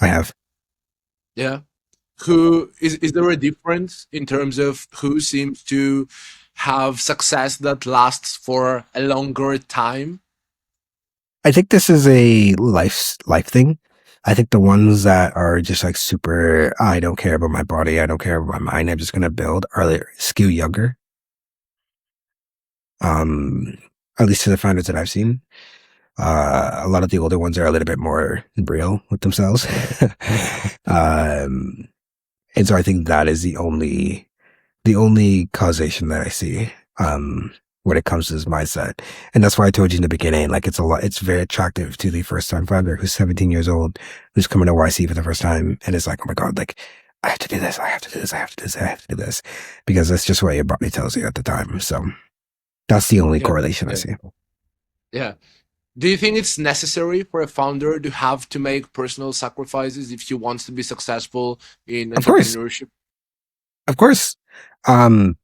I have. Yeah. Who is there a difference in terms of who seems to have success that lasts for a longer time? I think this is a life thing. I think the ones that are just like super, I don't care about my body, I don't care about my mind, I'm just gonna build, are skew younger. Um, at least to the founders that I've seen. A lot of the older ones are a little bit more real with themselves. um, and so I think that is the only causation that I see when it comes to this mindset. And that's why I told you in the beginning, like it's very attractive to the first time founder who's 17 years old, who's coming to YC for the first time and is like, oh my God, like I have to do this, I have to do this, I have to do this, I have to do this. Because that's just what your body tells you at the time. So that's the only Yeah, correlation I yeah, see. yeah. Do you think it's necessary for a founder to have to make personal sacrifices if he wants to be successful in Of course. entrepreneurship? Of course. Um,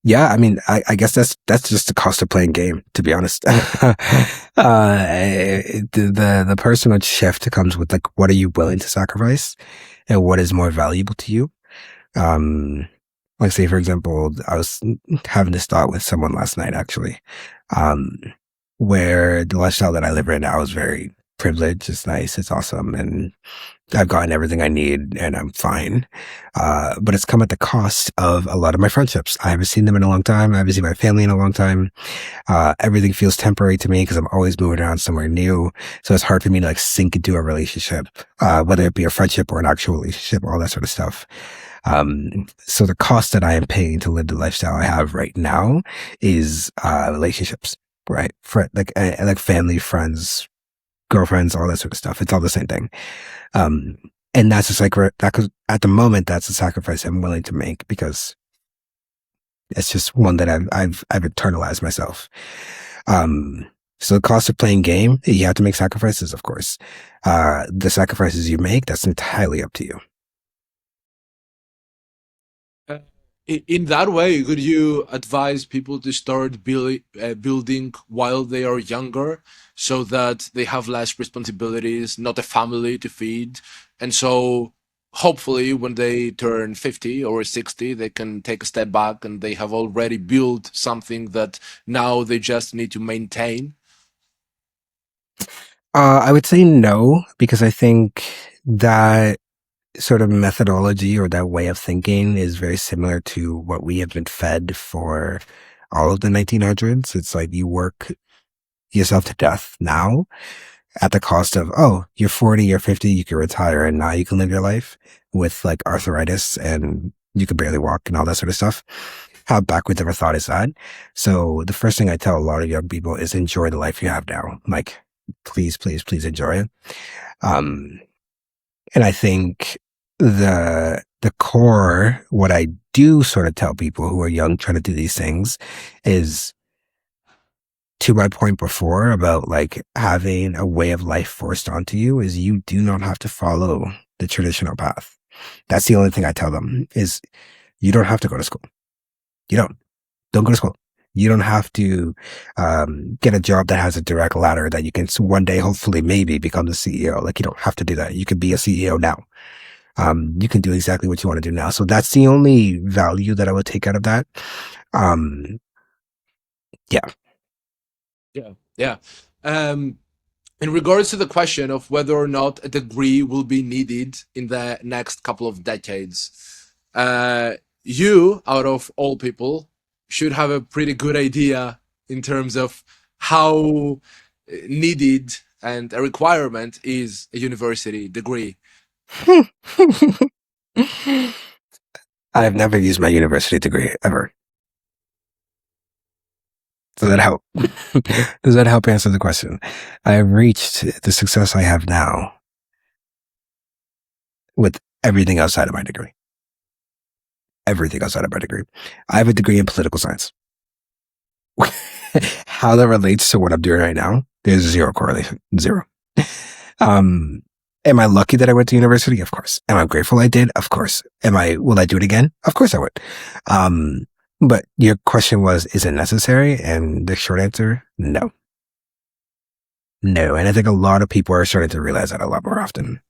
Yeah, I mean, I guess that's just the cost of playing game, to be honest. The personal shift comes with like, what are you willing to sacrifice, and what is more valuable to you? Um, like say for example, I was having this thought with someone last night actually, um, where the lifestyle that I live right now is very privileged. It's nice, it's awesome, and I've gotten everything I need and I'm fine. But it's come at the cost of a lot of my friendships. I haven't seen them in a long time. I haven't seen my family in a long time. Everything feels temporary to me because I'm always moving around somewhere new. So it's hard for me to like sink into a relationship, whether it be a friendship or an actual relationship, all that sort of stuff. So the cost that I am paying to live the lifestyle I have right now is, relationships, right? Like family, friends, girlfriends, all that sort of stuff. It's all the same thing. Um, and that's just like that, cause at the moment, that's a sacrifice I'm willing to make because it's just one that I've internalized myself. Um, so the cost of playing game, you have to make sacrifices, of course. The sacrifices you make, that's entirely up to you. Uh, in that way, could you advise people to start building while they are younger so that they have less responsibilities, not a family to feed? And so hopefully when they turn 50 or 60, they can take a step back and they have already built something that now they just need to maintain. I would say no, because I think that sort of methodology or that way of thinking is very similar to what we have been fed for all of the 1900s. It's like you work yourself to death now at the cost of, oh, you're 40, you're 50, you can retire and now you can live your life with like arthritis and you can barely walk and all that sort of stuff. How backwards of a thought is that? So the first thing I tell a lot of young people is enjoy the life you have now. Like, please, please, please enjoy it. Um, and I think the core, what I do sort of tell people who are young trying to do these things is, to my point before about like having a way of life forced onto you, is you do not have to follow the traditional path. That's the only thing I tell them is you don't have to go to school. You don't go to school. You don't have to get a job that has a direct ladder that you can one day, hopefully, maybe become the CEO. Like you don't have to do that. You could be a CEO now. You can do exactly what you want to do now. So that's the only value that I would take out of that. Um, yeah. Yeah. Yeah. Um, in regards to the question of whether or not a degree will be needed in the next couple of decades, uh, you, out of all people, should have a pretty good idea in terms of how needed and a requirement is a university degree. I've never used my university degree ever. Does that help? Does that help answer the question? I have reached the success I have now with everything outside of my degree. Everything outside of my degree. I have a degree in political science. How that relates to what I'm doing right now, there's zero correlation. Zero. Um, am I lucky that I went to university? Of course. Am I grateful I did? Of course. Will I do it again? Of course I would. Um, but your question was, is it necessary? And the short answer, no. No. And I think a lot of people are starting to realize that a lot more often.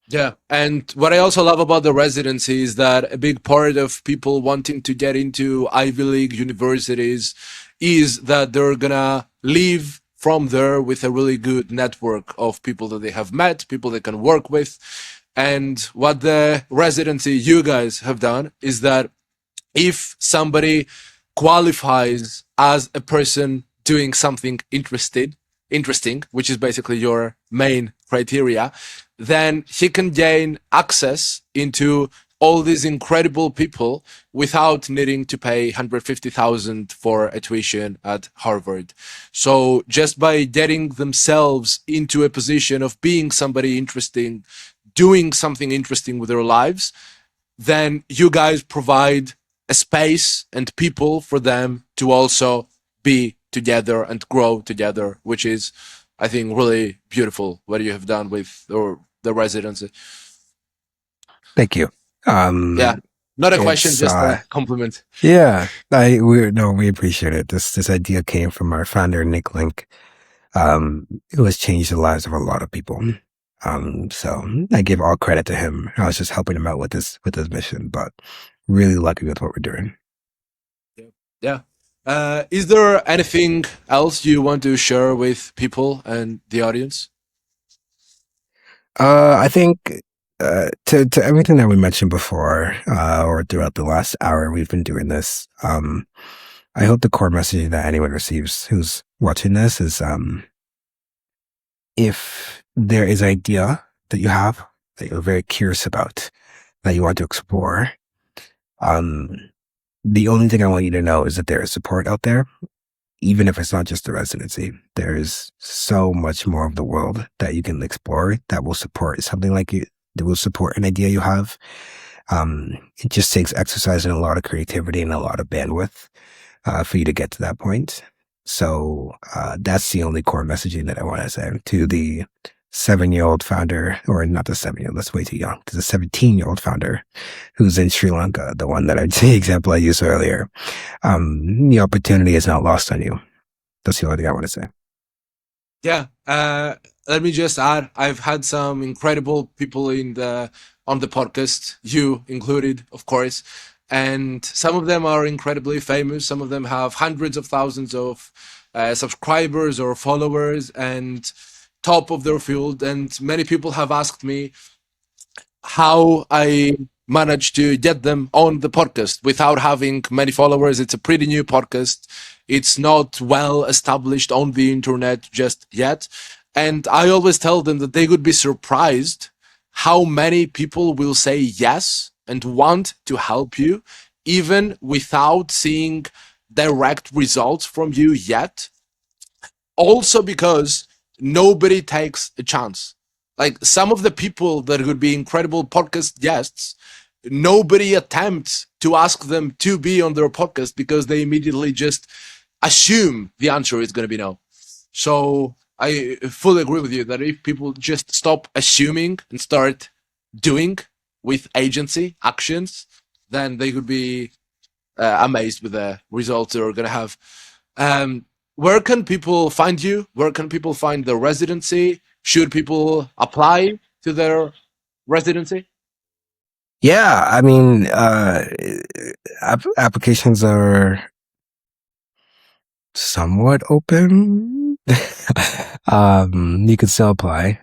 Yeah. And what I also love about the residency is that a big part of people wanting to get into Ivy League universities is that they're gonna live from there with a really good network of people that they have met, people they can work with. And what the residency you guys have done is that if somebody qualifies as a person doing something interesting, which is basically your main criteria, then he can gain access into all these incredible people without needing to pay 150,000 for a tuition at Harvard. So just by getting themselves into a position of being somebody interesting, doing something interesting with their lives, then you guys provide a space and people for them to also be together and grow together, which is, I think, really beautiful what you have done with the residency. Thank you. Yeah, not a question, It's just a compliment. yeah. We appreciate it. This idea came from our founder Nick Link, who has changed the lives of a lot of people. So I give all credit to him. I was just helping him out with his mission, but really lucky with what we're doing. Yeah. Is there anything else you want to share with people and the audience? I think to everything that we mentioned before, or throughout the last hour we've been doing this. I hope the core message that anyone receives who's watching this is, if there is an idea that you have that you're very curious about, that you want to explore, um, the only thing I want you to know is that there is support out there, even if it's not just the residency. There's so much more of the world that you can explore that will support something like you, that will support an idea you have. It just takes exercise and a lot of creativity and a lot of bandwidth for you to get to that point. So that's the only core messaging that I want to say to the 7-year-old founder, or not the 7-year-old, that's way too young, to the 17-year-old founder who's in Sri Lanka, the one that the example I used earlier. The opportunity is not lost on you. That's the only thing I want to say. Yeah. Let me just add, I've had some incredible people on the podcast, you included, of course, and some of them are incredibly famous. Some of them have hundreds of thousands of subscribers or followers and top of their field. And many people have asked me how I managed to get them on the podcast without having many followers. It's a pretty new podcast. It's not well established on the internet just yet. And I always tell them that they would be surprised how many people will say yes and want to help you, even without seeing direct results from you yet. Also because nobody takes a chance. Like some of the people that would be incredible podcast guests, nobody attempts to ask them to be on their podcast because they immediately just assume the answer is going to be no. So I fully agree with you that if people just stop assuming and start doing with agency actions, then they could be amazed with the results they're going to have. Where can people find you? Where can people find the residency? Should people apply to their residency? Yeah, I mean, applications are somewhat open. You can still apply.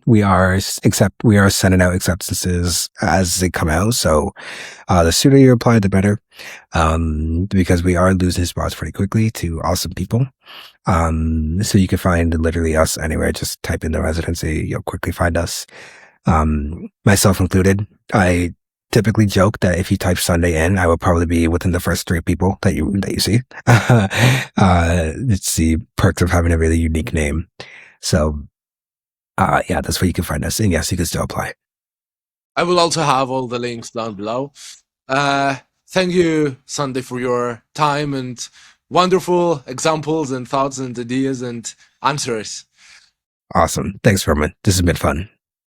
We are sending out acceptances as they come out. So, the sooner you apply, the better. Because we are losing spots pretty quickly to awesome people. So you can find literally us anywhere. Just type in the residency. You'll quickly find us. Myself included. I typically joke that if you type Sunday in, I will probably be within the first 3 people that you see. It's the perks of having a really unique name. So, yeah, that's where you can find us. And yes, you can still apply. I will also have all the links down below. Thank you, Sunday, for your time and wonderful examples and thoughts and ideas and answers. Awesome. Thanks, Roman. This has been fun.